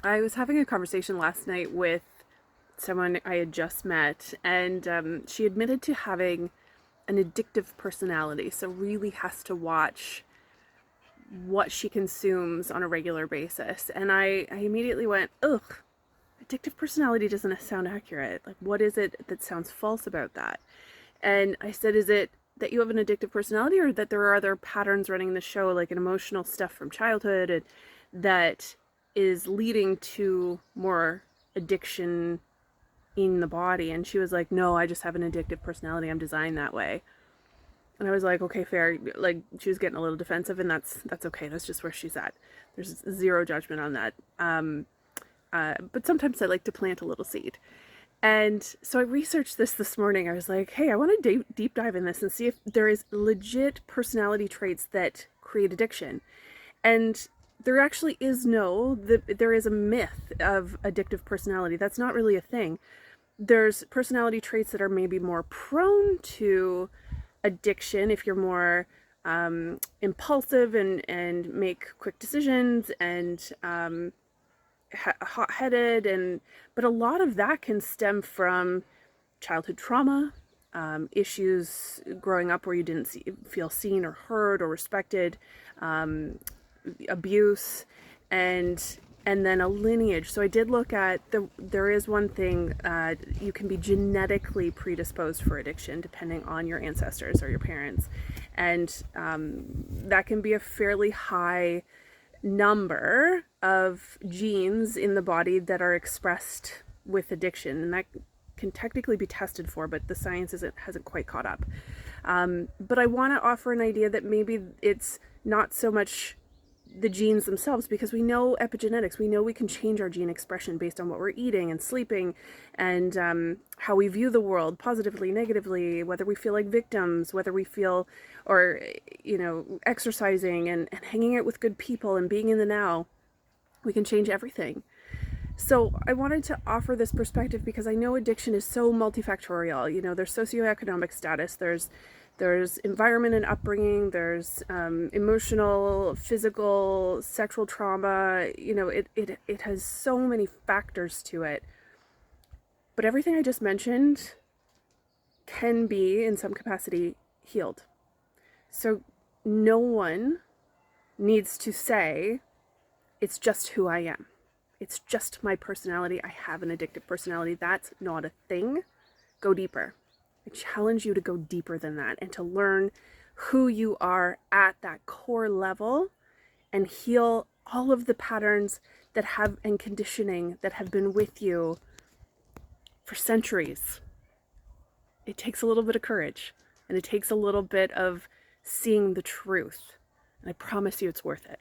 I was having a conversation last night with someone I had just met, and she admitted to having an addictive personality, so really has to watch what she consumes on a regular basis. And I immediately went, ugh, addictive personality doesn't sound accurate. Like, what is it that sounds false about that? And I said, is it that you have an addictive personality, or that there are other patterns running the show, like an emotional stuff from childhood, and that is leading to more addiction in the body? And she was like, no, I just have an addictive personality. I'm designed that way. And I was like, okay, fair. Like, she was getting a little defensive, and that's okay. That's just where she's at. There's zero judgment on that. But sometimes I like to plant a little seed. And so I researched this morning. I was like, hey, I want to deep dive in this and see if there is legit personality traits that create addiction. And there actually is there is a myth of addictive personality. That's not really a thing. There's personality traits that are maybe more prone to addiction if you're more impulsive and make quick decisions and hot-headed, but a lot of that can stem from childhood trauma, issues growing up where you didn't feel seen or heard or respected, abuse, and then a lineage. So I did look at there is one thing, you can be genetically predisposed for addiction depending on your ancestors or your parents, and that can be a fairly high number of genes in the body that are expressed with addiction, and that can technically be tested for, but the science hasn't quite caught up. But I want to offer an idea that maybe it's not so much the genes themselves, because we know epigenetics. We know we can change our gene expression based on what we're eating and sleeping, and how we view the world, positively, negatively, whether we feel like victims, whether we feel, or, exercising and hanging out with good people and being in the now. We can change everything. So I wanted to offer this perspective because I know addiction is so multifactorial. There's socioeconomic status, there's environment and upbringing, there's emotional, physical, sexual trauma. It has so many factors to it. But everything I just mentioned can be, in some capacity, healed. So no one needs to say, it's just who I am. It's just my personality. I have an addictive personality. That's not a thing. Go deeper. I challenge you to go deeper than that and to learn who you are at that core level and heal all of the patterns and conditioning that have been with you for centuries. It takes a little bit of courage, and it takes a little bit of seeing the truth. And I promise you it's worth it.